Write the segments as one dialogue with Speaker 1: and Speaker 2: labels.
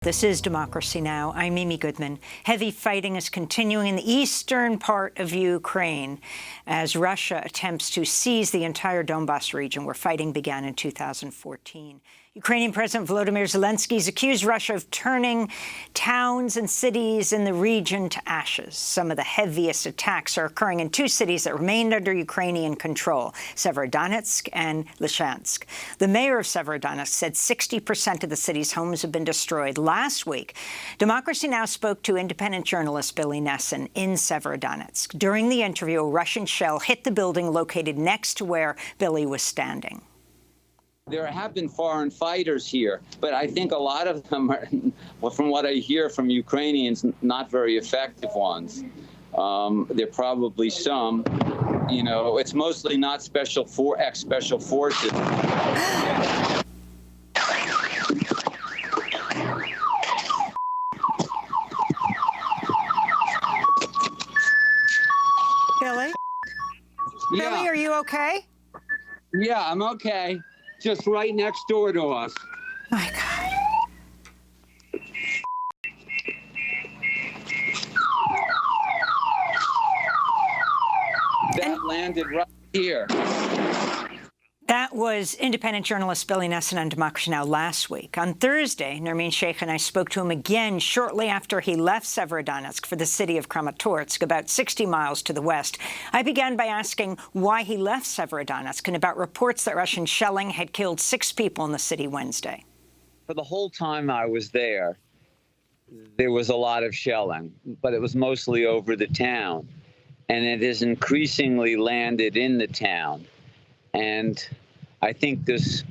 Speaker 1: This is Democracy Now! I'm Mimi Goodman. Heavy fighting is continuing in the eastern part of Ukraine as Russia attempts to seize the entire Donbas region where fighting began in 2014. Ukrainian President Volodymyr Zelensky has accused Russia of turning towns and cities in the region to ashes. Some of the heaviest attacks are occurring in two cities that remained under Ukrainian control, Severodonetsk and Lysychansk. The mayor of Severodonetsk said 60% of the city's homes have been destroyed. Last week, Democracy Now! Spoke to independent journalist Billy Nessen in Severodonetsk. During the interview, a Russian shell hit the building located next to where Billy was standing.
Speaker 2: There have been foreign fighters here, but I think a lot of them are, well, from what I hear from Ukrainians, not very effective ones. There are probably some, you know, it's mostly not ex-special forces.
Speaker 1: Billy?
Speaker 2: Yeah.
Speaker 1: Billy, are you okay?
Speaker 2: Yeah, I'm okay. Just right next door to us.
Speaker 1: My God.
Speaker 2: That landed right here.
Speaker 1: That was independent journalist Billy Nessen on Democracy Now! Last week. On Thursday, Nermeen Sheikh and I spoke to him again shortly after he left Severodonetsk for the city of Kramatorsk, about 60 miles to the west. I began by asking why he left Severodonetsk and about reports that Russian shelling had killed 6 people in the city Wednesday.
Speaker 3: For the whole time I was there was a lot of shelling, but it was mostly over the town. And it has increasingly landed in the town. And I think there's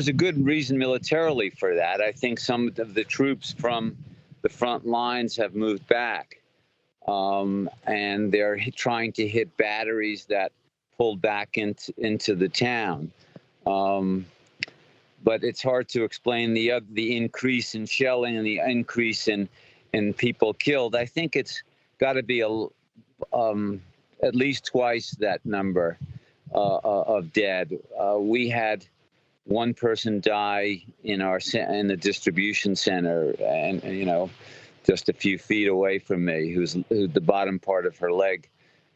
Speaker 3: a good reason militarily for that. I think some of the troops from the front lines have moved back, and they're trying to hit batteries that pulled back into the town. But it's hard to explain the increase in shelling and the increase in people killed. I think it's got to be at least twice that number of dead. We had one person die in the distribution center, and just a few feet away from me, who the bottom part of her leg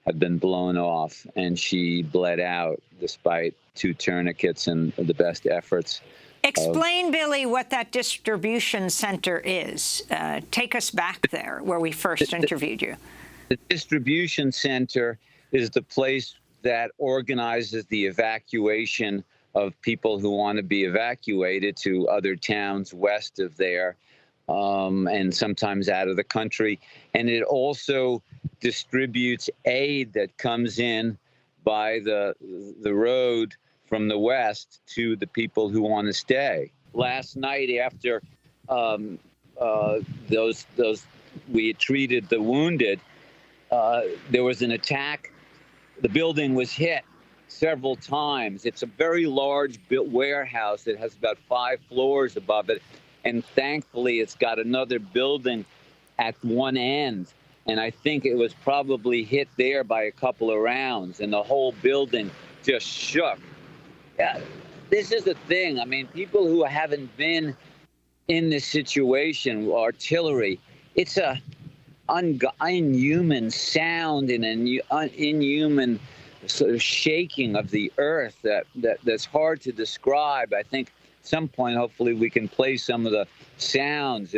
Speaker 3: had been blown off, and she bled out despite 2 tourniquets and the best efforts.
Speaker 1: Explain, Billy, what that distribution center is. Take us back there, where we first interviewed you.
Speaker 3: The distribution center is the place that organizes the evacuation of people who want to be evacuated to other towns west of there, and sometimes out of the country. And it also distributes aid that comes in by the road from the west to the people who want to stay. Last night, after we had treated the wounded, there was an attack. The building was hit several times. It's a very large warehouse that has about 5 floors above it. And thankfully, it's got another building at one end. And I think it was probably hit there by a couple of rounds, and the whole building just shook. Yeah, this is the thing. I mean, people who haven't been in this situation, artillery, it's a inhuman sound and an inhuman sort of shaking of the earth that's hard to describe. I think at some point, hopefully, we can play some of the sounds.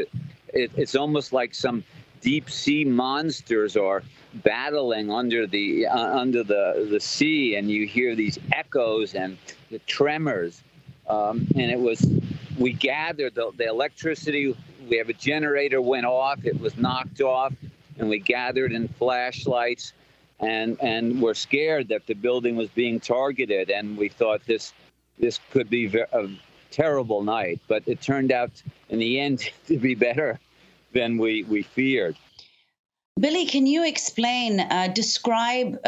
Speaker 3: It's almost like some deep sea monsters are battling under the sea, and you hear these echoes and the tremors. And we gathered the electricity. We have a generator went off. It was knocked off, and we gathered in flashlights, and we're scared that the building was being targeted. And we thought this could be a terrible night, but it turned out in the end to be better than we feared.
Speaker 4: Billy, can you describe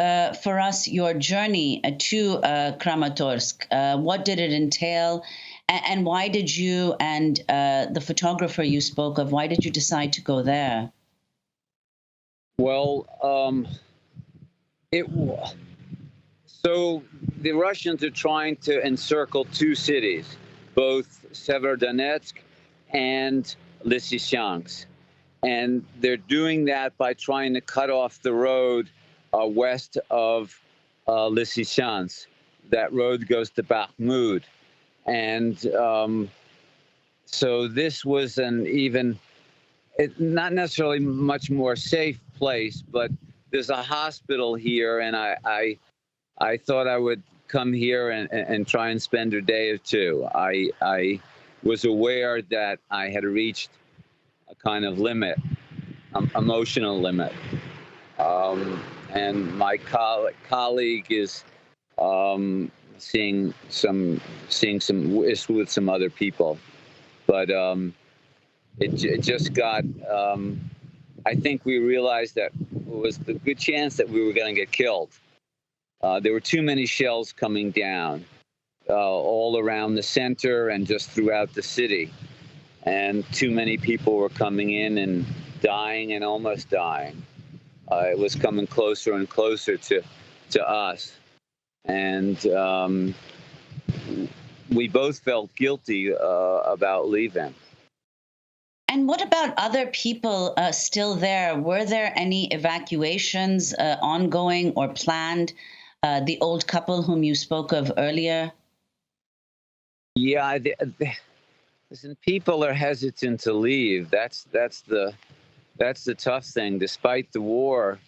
Speaker 4: for us your journey to Kramatorsk? What did it entail? And why did you and the photographer you spoke of, why did you decide to go there?
Speaker 3: Well, so the Russians are trying to encircle 2 cities, both Severodonetsk and Lysychansk. And they're doing that by trying to cut off the road west of Lysychansk. That road goes to Bakhmut. And so this was not necessarily much more safe place, but there's a hospital here, and I thought I would come here and try and spend a day or two. I was aware that I had reached a kind of limit, emotional limit, and my colleague is seeing some with some other people, but it just got. I think we realized that it was the good chance that we were going to get killed. There were too many shells coming down all around the center and just throughout the city, and too many people were coming in and dying and almost dying. It was coming closer and closer to us, and we both felt guilty about leaving.
Speaker 4: And what about other people still there? Were there any evacuations ongoing or planned? The old couple whom you spoke of earlier?
Speaker 3: Yeah, listen, people are hesitant to leave. That's the tough thing. Despite the war,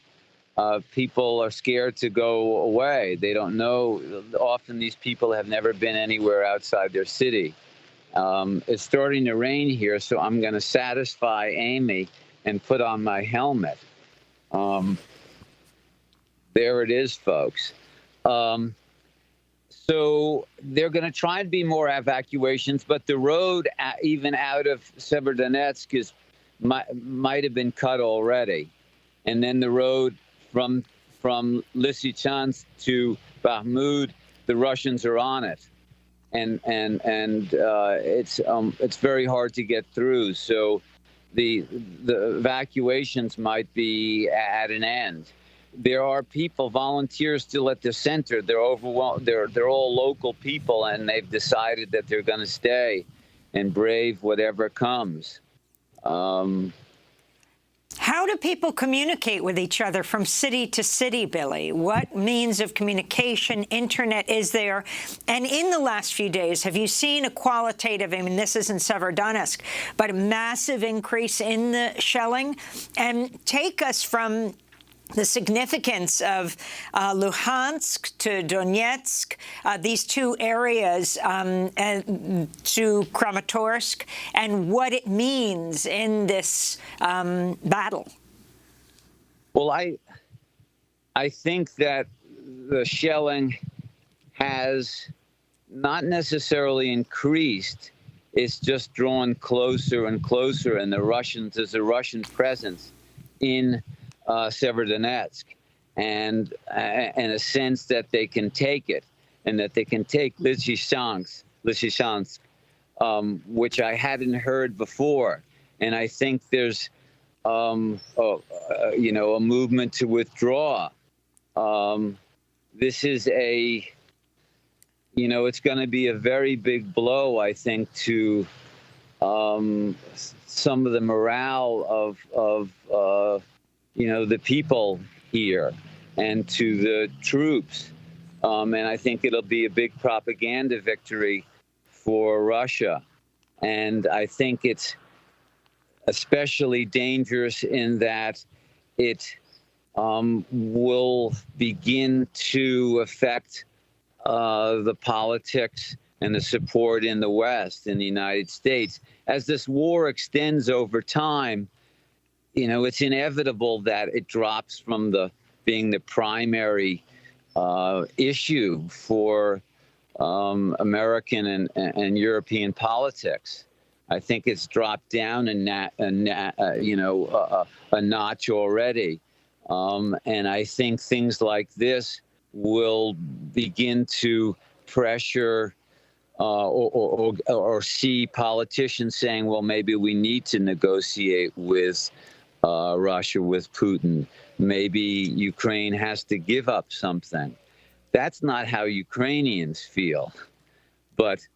Speaker 3: people are scared to go away. They don't know. Often these people have never been anywhere outside their city. It's starting to rain here, so I'm going to satisfy Amy and put on my helmet. There it is, folks. So they're going to try and be more evacuations, but the road even out of Severodonetsk might have been cut already. And then the road from Lysychansk to Bakhmut, the Russians are on it. And it's very hard to get through. So the evacuations might be at an end. There are people, volunteers still at the center. They're overwhelmed. They're all local people, and they've decided that they're going to stay and brave whatever comes.
Speaker 1: How do people communicate with each other from city to city, Billy? What means of communication, internet is there? And in the last few days, have you seen a qualitative, I mean, this is in Severodonetsk, but a massive increase in the shelling? And take us from the significance of Luhansk to Donetsk, these two areas, and to Kramatorsk, and what it means in this battle.
Speaker 3: Well, I think that the shelling has not necessarily increased. It's just drawn closer and closer, and there's a Russian presence in Severodonetsk, and a sense that they can take it, and that they can take Lysychansk, which I hadn't heard before. And I think there's, a movement to withdraw. This is it's going to be a very big blow, I think, to some of the morale of the people here and to the troops. And I think it'll be a big propaganda victory for Russia. And I think it's especially dangerous in that it will begin to affect the politics and the support in the West, in the United States. As this war extends over time, it's inevitable that it drops from being the primary issue for American and European politics. I think it's dropped down a notch already, and I think things like this will begin to pressure or see politicians saying, well, maybe we need to negotiate with Russia, with Putin. Maybe Ukraine has to give up something. That's not how Ukrainians feel. But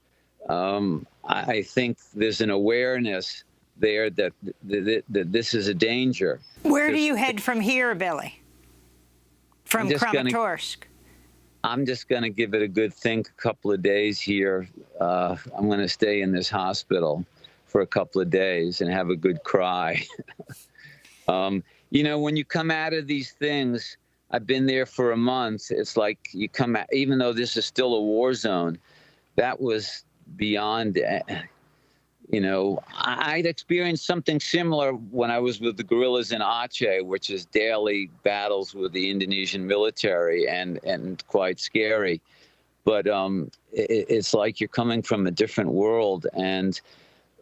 Speaker 3: I think there's an awareness there that this is a danger.
Speaker 1: Where do you head from here, Billy? From Kramatorsk?
Speaker 3: I'm just going to give it a good think a couple of days here. I'm going to stay in this hospital for a couple of days and have a good cry. You know, when you come out of these things, I've been there for a month. It's like you come out, even though this is still a war zone, that was beyond, you know, I'd experienced something similar when I was with the guerrillas in Aceh, which is daily battles with the Indonesian military and quite scary. But it's like you're coming from a different world, and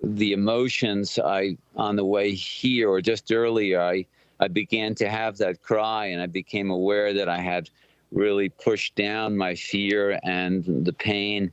Speaker 3: the emotions on the way here or just earlier, I began to have that cry, and I became aware that I had really pushed down my fear and the pain